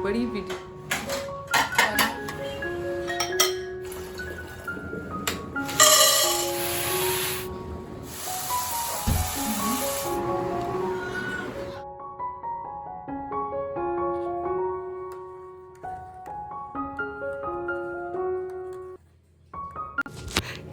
बड़ी वीडियो।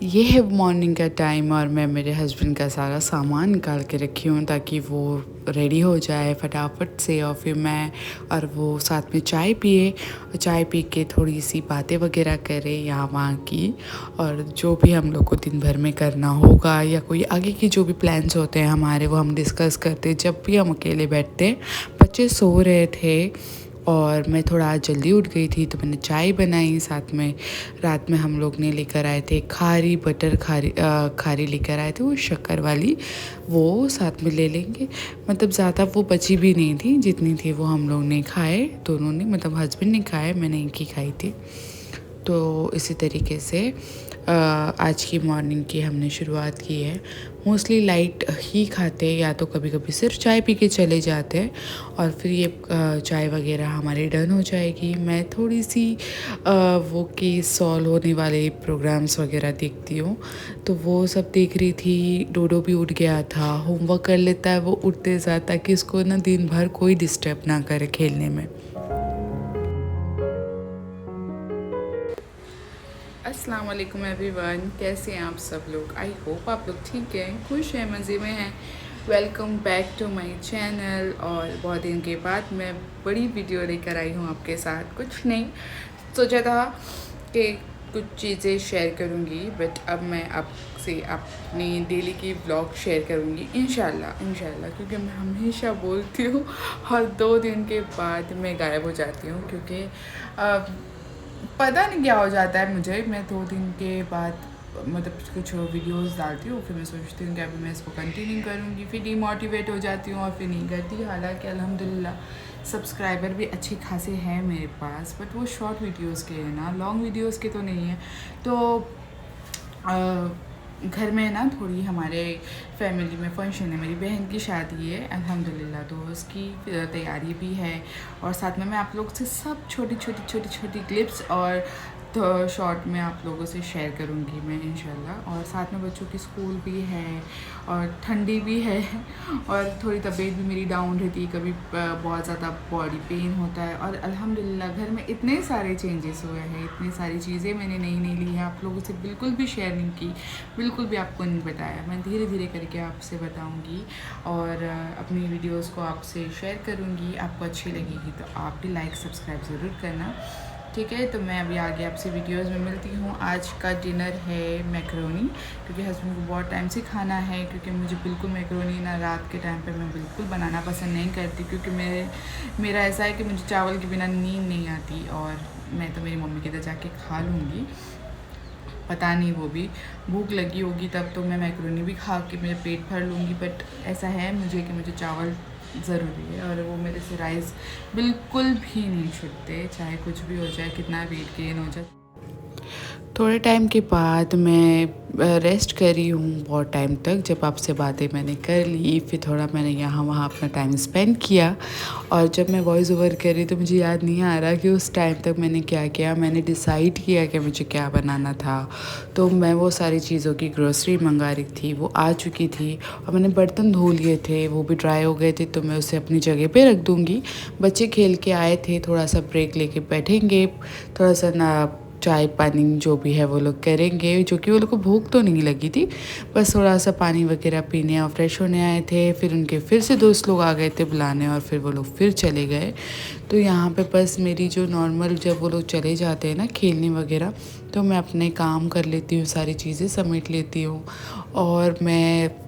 ये है मॉर्निंग का टाइम और मैं मेरे हस्बैंड का सारा सामान निकाल के रखी हूँ ताकि वो रेडी हो जाए फटाफट से, और फिर मैं और वो साथ में चाय पिए और चाय पी के थोड़ी सी बातें वगैरह करें यहाँ वहाँ की, और जो भी हम लोग को दिन भर में करना होगा या कोई आगे की जो भी प्लान्स होते हैं हमारे वो हम डिस्कस करते। जब भी हम अकेले बैठते हैं, बच्चे सो रहे थे और मैं थोड़ा आज जल्दी उठ गई थी तो मैंने चाय बनाई। साथ में रात में हम लोग ने लेकर आए थे खारी बटर खारी लेकर आए थे, वो शक्कर वाली, वो साथ में ले लेंगे। मतलब ज़्यादा वो बची भी नहीं थी, जितनी थी वो हम लोग ने खाए, दोनों ने, मतलब हस्बैंड ने खाए, मैंने एक ही खाई थी। तो इसी तरीके से आज की मॉर्निंग की हमने शुरुआत की है। मोस्टली लाइट ही खाते हैं, या तो कभी कभी सिर्फ चाय पी के चले जाते हैं, और फिर ये चाय वगैरह हमारी डन हो जाएगी। मैं थोड़ी सी वो केस सॉल्व होने वाले प्रोग्राम्स वगैरह देखती हूँ, तो वो सब देख रही थी। डोडो भी उठ गया था, होमवर्क कर लेता है वो उठते साथ, ताकि उसको ना दिन भर कोई डिस्टर्ब ना करे खेलने में। अस्सलाम वालेकुम एवरीवन, कैसे हैं आप सब लोग? आई होप आप लोग ठीक हैं, खुश हैं, मज़े में हैं। Welcome back to my channel. और बहुत दिन के बाद मैं बड़ी वीडियो लेकर आई हूँ आपके साथ। कुछ नहीं सोचा था कि कुछ चीज़ें शेयर करूँगी, बट अब मैं आपसे अपनी डेली की व्लॉग शेयर करूँगी इंशाल्लाह, क्योंकि मैं हमेशा बोलती हूँ और 2 दिन के बाद मैं गायब हो जाती हूँ, क्योंकि पता नहीं क्या हो जाता है मुझे। मैं 2 दिन के बाद मतलब कुछ वीडियोस डालती हूँ, फिर मैं सोचती हूँ कि अभी मैं इसको कंटिन्यू करूँगी, फिर डिमोटिवेट हो जाती हूँ और फिर नहीं करती। हालांकि अल्हम्दुलिल्लाह सब्सक्राइबर भी अच्छे खासे हैं मेरे पास, बट वो शॉर्ट वीडियोस के हैं ना, लॉन्ग वीडियोस के तो नहीं है। तो घर में ना थोड़ी हमारे फैमिली में फंक्शन है, मेरी बहन की शादी है अल्हम्दुलिल्लाह, तो उसकी तैयारी भी है। और साथ में मैं आप लोग से सब छोटी क्लिप्स और तो शॉर्ट में आप लोगों से शेयर करूँगी मैं इंशाल्लाह। और साथ में बच्चों की स्कूल भी है और ठंडी भी है, और थोड़ी तबीयत भी मेरी डाउन रहती है, कभी बहुत ज़्यादा बॉडी पेन होता है। और अल्हम्दुलिल्लाह घर में इतने सारे चेंजेस हुए हैं, इतनी सारी चीज़ें मैंने नई ली हैं, आप लोगों से बिल्कुल भी शेयर नहीं की, बिल्कुल भी आपको नहीं बताया। मैं धीरे धीरे करके आपसे बताऊँगी और अपनी वीडियोज़ को आपसे शेयर करूँगी। आपको अच्छी लगेगी तो आप भी लाइक सब्सक्राइब ज़रूर करना, ठीक है? तो मैं अभी आगे आपसे वीडियोस में मिलती हूँ। आज का डिनर है मैकरोनी, क्योंकि हस्बैंड को बहुत टाइम से खाना है, क्योंकि मुझे बिल्कुल मैकरोनी ना रात के टाइम पे मैं बिल्कुल बनाना पसंद नहीं करती, क्योंकि मेरा ऐसा है कि मुझे चावल के बिना नींद नहीं आती। और मैं तो मेरी मम्मी के इधर जाके खा लूँगी, पता नहीं वो भी भूख लगी होगी तब तो मैं मैकरोनी भी खा के मेरा पेट भर लूँगी। बट ऐसा है मुझे कि मुझे चावल ज़रूरी है, और वो मेरे से राइस बिल्कुल भी नहीं छूटते, चाहे कुछ भी हो जाए, कितना वेट गेन हो जाए। थोड़े टाइम के बाद मैं रेस्ट करी हूँ बहुत टाइम तक। जब आपसे बातें मैंने कर ली, फिर थोड़ा मैंने यहाँ वहाँ अपना टाइम स्पेंड किया, और जब मैं वॉइस ओवर कर रही तो मुझे याद नहीं आ रहा कि उस टाइम तक मैंने क्या किया। मैंने डिसाइड किया कि मुझे क्या बनाना था, तो मैं वो सारी चीज़ों की ग्रोसरी मंगा रही थी, वो आ चुकी थी, और मैंने बर्तन धो लिए थे, वो भी ड्राई हो गए थे, तो मैं उसे अपनी जगह पे रख दूँगी। बच्चे खेल के आए थे, थोड़ा सा ब्रेक लेके बैठेंगे, थोड़ा सा ना चाय पानी जो भी है वो लोग करेंगे, जो कि वो लोग को भूख तो नहीं लगी थी, बस थोड़ा सा पानी वगैरह पीने और फ्रेश होने आए थे। फिर उनके फिर से दोस्त लोग आ गए थे बुलाने, और फिर वो लोग फिर चले गए। तो यहाँ पे बस मेरी जो नॉर्मल, जब वो लोग चले जाते हैं ना खेलने वगैरह, तो मैं अपने काम कर लेती हूँ, सारी चीज़ें समेट लेती हूँ, और मैं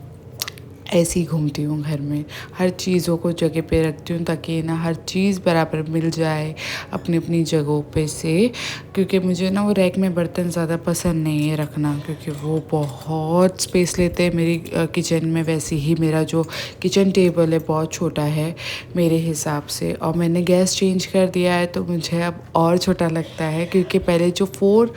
ऐसे ही घूमती हूँ घर में, हर चीज़ों को जगह पे रखती हूँ ताकि ना हर चीज़ बराबर मिल जाए अपनी अपनी जगहों पे से। क्योंकि मुझे ना वो रैक में बर्तन ज़्यादा पसंद नहीं है रखना, क्योंकि वो बहुत स्पेस लेते हैं मेरी किचन में। वैसे ही मेरा जो किचन टेबल है बहुत छोटा है मेरे हिसाब से, और मैंने गैस चेंज कर दिया है तो मुझे अब और छोटा लगता है, क्योंकि पहले जो 4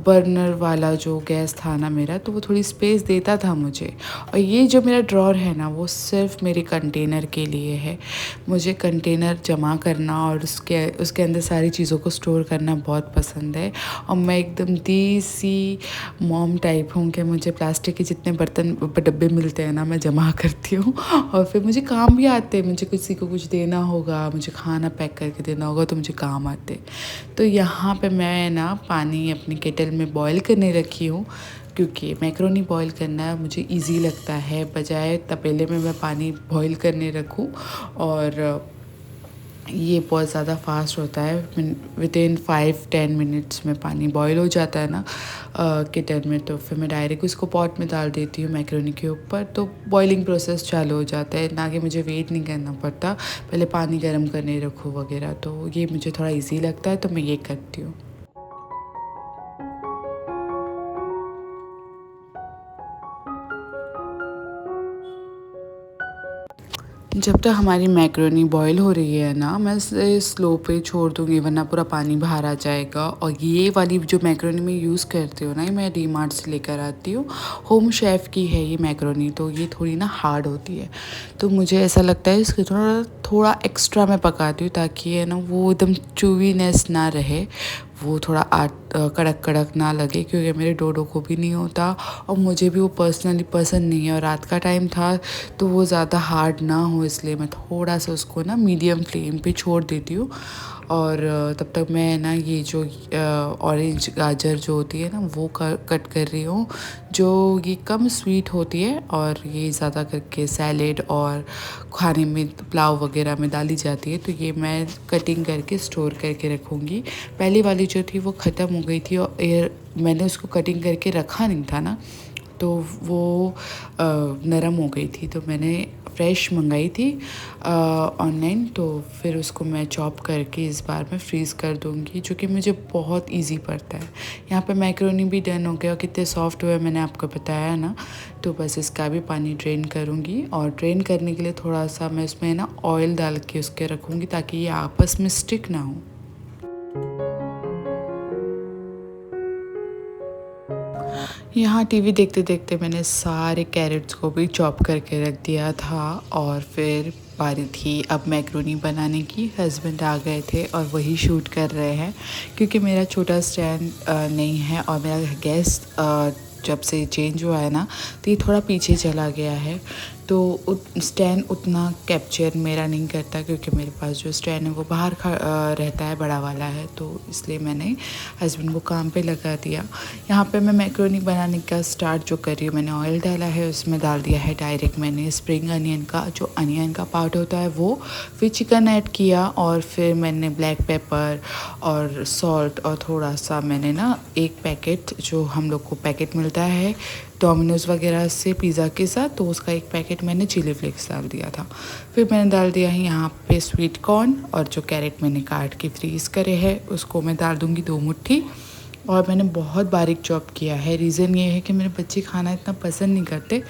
बर्नर वाला जो गैस था ना मेरा, तो वो थोड़ी स्पेस देता था मुझे। और ये जो मेरा ड्रॉ स्टोर है ना वो सिर्फ मेरे कंटेनर के लिए है। मुझे कंटेनर जमा करना और उसके अंदर सारी चीज़ों को स्टोर करना बहुत पसंद है। और मैं एकदम देसी मॉम टाइप हूँ कि मुझे प्लास्टिक के जितने बर्तन डब्बे मिलते हैं ना मैं जमा करती हूँ। और फिर मुझे काम भी आते हैं, मुझे किसी को कुछ देना होगा, मुझे खाना पैक करके देना होगा तो मुझे काम आते। तो यहाँ पे मैं ना पानी अपनी केटल में बॉईल करने रखी हूँ, क्योंकि मैक्रोनी बॉईल करना मुझे इजी लगता है, बजाय तपेले में मैं पानी बॉईल करने रखूँ। और ये बहुत ज़्यादा फास्ट होता है, विदिन 5-10 मिनट्स में पानी बॉईल हो जाता है ना केटल में। तो फिर मैं डायरेक्ट उसको पॉट में डाल देती हूँ मैक्रोनी के ऊपर, तो बॉइलिंग प्रोसेस चालू हो जाता है, ना कि मुझे वेट नहीं करना पड़ता पहले पानी गर्म करने रखूँ वगैरह। तो ये मुझे थोड़ा इजी लगता है तो मैं ये करती हूँ। जब तक हमारी मैक्रोनी बॉईल हो रही है ना, मैं इसे स्लो पे छोड़ दूँगी, वरना पूरा पानी बाहर आ जाएगा। और ये वाली जो मैक्रोनी मैं यूज़ करती हूँ ना, ये मैं डीमार्ट से लेकर आती हूँ, होम शेफ़ की है ये मैक्रोनी। तो ये थोड़ी ना हार्ड होती है, तो मुझे ऐसा लगता है इसको थोड़ा एक्स्ट्रा मैं पकाती हूँ, ताकि है ना वो एकदम चूवीनेस ना रहे, वो थोड़ा कड़क कड़क ना लगे, क्योंकि मेरे डोडो को भी नहीं होता और मुझे भी वो पर्सनली पसंद नहीं है। और रात का टाइम था तो वो ज़्यादा हार्ड ना हो, इसलिए मैं थोड़ा सा उसको ना मीडियम फ्लेम पे छोड़ देती हूँ। और तब तक मैं ना ये जो ऑरेंज गाजर जो होती है ना वो कट कर रही हूँ, जो ये कम स्वीट होती है और ये ज़्यादा करके सैलेड और खाने में पुलाव वगैरह में डाली जाती है। तो ये मैं कटिंग करके स्टोर करके रखूँगी। पहली वाली जो थी वो ख़त्म हो गई थी और मैंने उसको कटिंग करके रखा नहीं था ना, तो वो नरम हो गई थी। तो मैंने फ्रेश मंगाई थी ऑनलाइन, तो फिर उसको मैं चॉप करके इस बार मैं फ्रीज़ कर दूँगी, जो कि मुझे बहुत इजी पड़ता है। यहाँ पे मैक्रोनी भी डन हो गया और कितने सॉफ्ट हुए मैंने आपको बताया ना। तो बस इसका भी पानी ड्रेन करूँगी, और ड्रेन करने के लिए थोड़ा सा मैं इसमें ना ऑयल डाल के उसके रखूँगी, ताकि ये आपस में स्टिक ना हो। यहाँ टीवी देखते देखते मैंने सारे कैरेट्स को भी चॉप करके रख दिया था, और फिर बारी थी अब मैक्रोनी बनाने की। हस्बैंड आ गए थे और वही शूट कर रहे हैं, क्योंकि मेरा छोटा स्टैंड नहीं है और मेरा गैस जब से चेंज हुआ है ना तो ये थोड़ा पीछे चला गया है। तो स्टैंड उतना कैप्चर मेरा नहीं करता, क्योंकि मेरे पास जो स्टैंड है वो बाहर रहता है, बड़ा वाला है। तो इसलिए मैंने हस्बैंड को काम पे लगा दिया। यहाँ पे मैं मैक्रोनी बनाने का स्टार्ट जो कर रही हूँ, मैंने ऑयल डाला है, उसमें डाल दिया है डायरेक्ट मैंने स्प्रिंग अनियन का, जो अनियन का पार्ट होता है वो, फिर चिकन ऐड किया, और फिर मैंने ब्लैक पेपर और सॉल्ट, और थोड़ा सा मैंने ना एक पैकेट, जो हम लोग को पैकेट मिलता है डोमिनोज़ वगैरह से पिज़्ज़ा के साथ, तो उसका एक पैकेट मैंने चिली फ्लेक्स डाल दिया था। फिर मैंने डाल दिया है यहाँ पे स्वीट कॉर्न, और जो कैरेट मैंने काट के फ्रीज़ करे हैं उसको मैं डाल दूँगी 2 मुट्ठी। और मैंने बहुत बारीक चॉप किया है। रीज़न ये है कि मेरे बच्चे खाना इतना पसंद नहीं करते,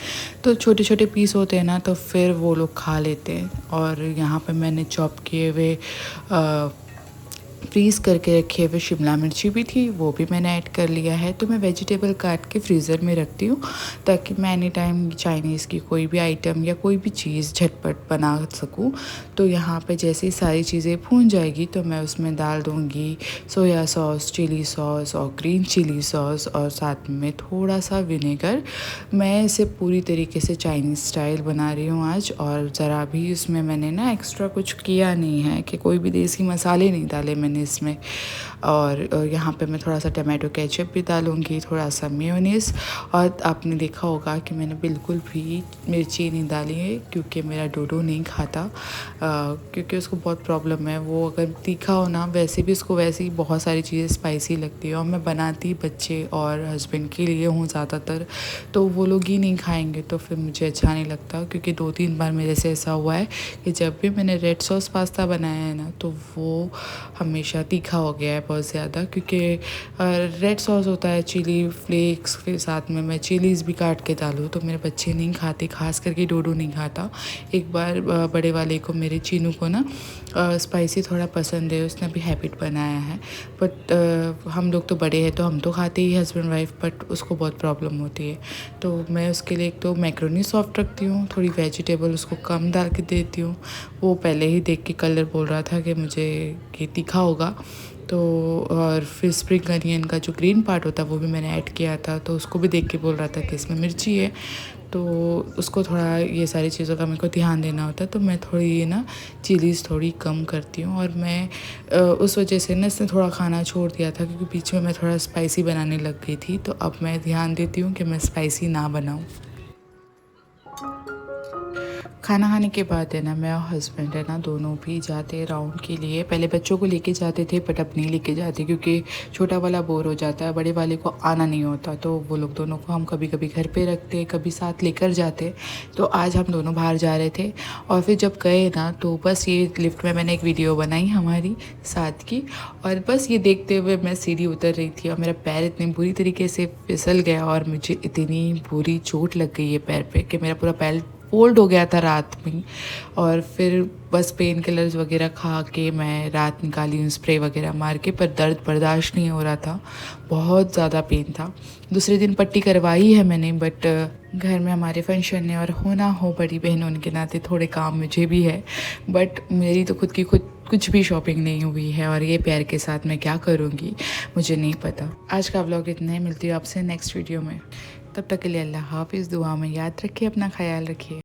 तो छोटे छोटे पीस होते हैं ना, तो फिर वो लोग खा लेते हैं। और यहाँ पे मैंने चॉप किए हुए फ्रीज़ करके रखे हुए शिमला मिर्ची भी थी, वो भी मैंने ऐड कर लिया है। तो मैं वेजिटेबल काट के फ्रीज़र में रखती हूँ, ताकि मैं एनी टाइम चाइनीज़ की कोई भी आइटम या कोई भी चीज़ झटपट बना सकूँ। तो यहाँ पे जैसे ही सारी चीज़ें भून जाएगी तो मैं उसमें डाल दूँगी सोया सॉस, चिली सॉस और ग्रीन चिली सॉस, और साथ में थोड़ा सा विनेगर। मैं इसे पूरी तरीके से चाइनीज़ स्टाइल बना रही हूँ आज, और ज़रा भी इसमें मैंने ना एक्स्ट्रा कुछ किया नहीं है, कि कोई भी देसी मसाले नहीं डाले मैंने इसमें। और यहाँ पे मैं थोड़ा सा टमाटो केचप भी डालूँगी, थोड़ा सा मेयोनीज़। और आपने देखा होगा कि मैंने बिल्कुल भी मिर्ची नहीं डाली है, क्योंकि मेरा डोडो नहीं खाता, क्योंकि उसको बहुत प्रॉब्लम है। वो अगर तीखा हो ना, वैसे भी उसको वैसे ही बहुत सारी चीज़ें स्पाइसी लगती है, और मैं बनाती बच्चे और हस्बैंड के लिए हूँ ज़्यादातर, तो वो लोग ही नहीं खाएंगे, तो फिर मुझे अच्छा नहीं लगता। क्योंकि 2-3 बार मेरे से ऐसा हुआ है कि जब भी मैंने रेड सॉस पास्ता बनाया है ना, तो वो हमें हमेशा तीखा हो गया है बहुत ज़्यादा, क्योंकि रेड सॉस होता है चिली फ्लेक्स, फिर साथ में मैं चिलीज़ भी काट के डालूँ तो मेरे बच्चे नहीं खाते, खास करके डोडो नहीं खाता। एक बार बड़े वाले को, मेरे चीनू को ना स्पाइसी थोड़ा पसंद है, उसने भी हैबिट बनाया है। बट हम लोग तो बड़े हैं तो हम तो खाते ही हस्बैंड वाइफ, बट उसको बहुत प्रॉब्लम होती है। तो मैं उसके लिए एक तो मैक्रोनी सॉफ्ट रखती हूँ, थोड़ी वेजिटेबल उसको कम डाल के देती हूँ। वो पहले ही देख के कलर बोल रहा था कि मुझे ये तीखा होगा, तो और फिर स्प्रिंग अनियन का जो ग्रीन पार्ट होता है वो भी मैंने ऐड किया था, तो उसको भी देख के बोल रहा था कि इसमें मिर्ची है। तो उसको थोड़ा ये सारी चीज़ों का मेरे को ध्यान देना होता है, तो मैं थोड़ी ये ना चिलीज़ थोड़ी कम करती हूँ। और मैं उस वजह से ना इसने थोड़ा खाना छोड़ दिया था, क्योंकि बीच में मैं थोड़ा स्पाइसी बनाने लग गई थी। तो अब मैं ध्यान देती हूँ कि मैं स्पाइसी ना बनाऊँ। खाना खाने के बाद है ना, मैं और हस्बैंड है ना दोनों भी जाते राउंड के लिए। पहले बच्चों को लेके जाते थे, बट अब नहीं लेके जाते, क्योंकि छोटा वाला बोर हो जाता है, बड़े वाले को आना नहीं होता। तो वो लोग दोनों को हम कभी कभी घर पे रखते, कभी साथ लेकर जाते। तो आज हम दोनों बाहर जा रहे थे, और फिर जब गए ना तो बस ये लिफ्ट में मैंने एक वीडियो बनाई हमारी साथ की, और बस ये देखते हुए मैं सीढ़ी उतर रही थी, और मेरा पैर इतनी बुरी तरीके से फिसल गया और मुझे इतनी बुरी चोट लग गई है पैर पे कि मेरा पूरा पैर फोल्ड हो गया था रात में। और फिर बस पेन किलर्स वगैरह खा के मैं रात निकाली हूँ, स्प्रे वगैरह मार के, पर दर्द बर्दाश्त नहीं हो रहा था, बहुत ज़्यादा पेन था। दूसरे दिन पट्टी करवाई है मैंने, बट घर में हमारे फंक्शन है और होना हो बड़ी बहन होने के नाते थोड़े काम मुझे भी है, बट मेरी तो खुद की कुछ भी शॉपिंग नहीं हुई है, और ये पैर के साथ मैं क्या करूँगी मुझे नहीं पता। आज का व्लॉग इतना ही, मिलती हूँ आपसे नेक्स्ट वीडियो में। तब तक के लिए अल्लाह हाफिज़, दुआ में याद रखिए, अपना ख्याल रखिए।